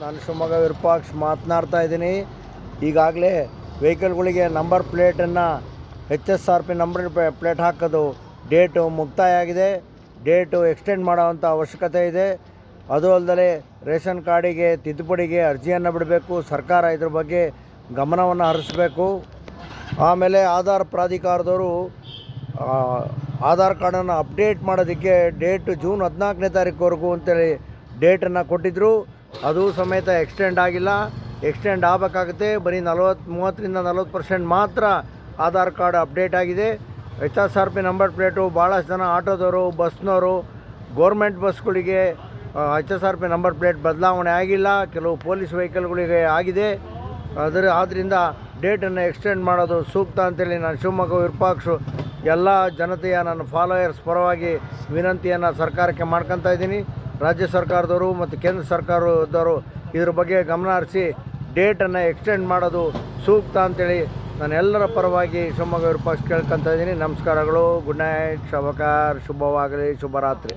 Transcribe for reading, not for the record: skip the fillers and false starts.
ನಾನು ಶಿವಮೊಗ್ಗ ವಿರೂಪಾಕ್ಷ ಮಾತನಾಡ್ತಾ ಇದ್ದೀನಿ. ಈಗಾಗಲೇ ವೆಹಿಕಲ್ಗಳಿಗೆ ನಂಬರ್ ಪ್ಲೇಟನ್ನು HSRP ನಂಬರ್ ಪ್ಲೇಟ್ ಹಾಕೋದು ಡೇಟು ಮುಕ್ತಾಯ ಆಗಿದೆ. ಡೇಟು ಎಕ್ಸ್ಟೆಂಡ್ ಮಾಡೋವಂಥ ಅವಶ್ಯಕತೆ ಇದೆ. ಅದು ಅಲ್ಲದೆ ರೇಷನ್ ಕಾರ್ಡಿಗೆ ತಿದ್ದುಪಡಿಗೆ ಅರ್ಜಿಯನ್ನು ಬಿಡಬೇಕು. ಸರ್ಕಾರ ಇದ್ರ ಬಗ್ಗೆ ಗಮನವನ್ನು ಹರಿಸಬೇಕು. ಆಮೇಲೆ ಆಧಾರ್ ಪ್ರಾಧಿಕಾರದವರು ಆಧಾರ್ ಕಾರ್ಡನ್ನು ಅಪ್ಡೇಟ್ ಮಾಡೋದಕ್ಕೆ ಡೇಟು ಜೂನ್ 14ನೇ ತಾರೀಕುವರೆಗೂ ಅಂತೇಳಿ ಡೇಟನ್ನು ಕೊಟ್ಟಿದ್ದರು. ಅದು ಸಮೇತ ಎಕ್ಸ್ಟೆಂಡ್ ಆಗಿಲ್ಲ. ಎಕ್ಸ್ಟೆಂಡ್ ಆಗಬೇಕಾಗುತ್ತೆ. ಬರೀ 30ರಿಂದ 40% ಮಾತ್ರ ಆಧಾರ್ ಕಾರ್ಡ್ ಅಪ್ಡೇಟ್ ಆಗಿದೆ. HSRP ನಂಬರ್ ಪ್ಲೇಟು ಭಾಳಷ್ಟು ಜನ ಆಟೋದವರು, ಬಸ್ನವರು, ಗೋರ್ಮೆಂಟ್ ಬಸ್ಗಳಿಗೆ HSRP ನಂಬರ್ ಪ್ಲೇಟ್ ಬದಲಾವಣೆ ಆಗಿಲ್ಲ. ಕೆಲವು ಪೊಲೀಸ್ ವೆಹಿಕಲ್ಗಳಿಗೆ ಆಗಿದೆ. ಆದ್ದರಿಂದ ಡೇಟನ್ನು ಎಕ್ಸ್ಟೆಂಡ್ ಮಾಡೋದು ಸೂಕ್ತ ಅಂತೇಳಿ ನಾನು ಶಿವಮೊಗ್ಗ ವಿರೂಪಾಕ್ಷ ಎಲ್ಲ ಜನತೆಯ ನನ್ನ ಫಾಲೋಯರ್ಸ್ ಪರವಾಗಿ ವಿನಂತಿಯನ್ನು ಸರ್ಕಾರಕ್ಕೆ ಮಾಡ್ಕೊತಾ ಇದ್ದೀನಿ. ರಾಜ್ಯ ಸರ್ಕಾರದವರು ಮತ್ತು ಕೇಂದ್ರ ಸರ್ಕಾರದವರು ಇದ್ರ ಬಗ್ಗೆ ಗಮನ ಹರಿಸಿ ಡೇಟನ್ನು ಎಕ್ಸ್ಟೆಂಡ್ ಮಾಡೋದು ಸೂಕ್ತ ಅಂತೇಳಿ ನಾನು ಎಲ್ಲರ ಪರವಾಗಿ ಶಿವಮೊಗ್ಗ ವಿರೂಪಾಕ್ಷ ಕೇಳ್ಕೊತಾ ಇದ್ದೀನಿ. ನಮಸ್ಕಾರಗಳು. Good night. ಶುಭವಾಗಲಿ. ಶುಭರಾತ್ರಿ.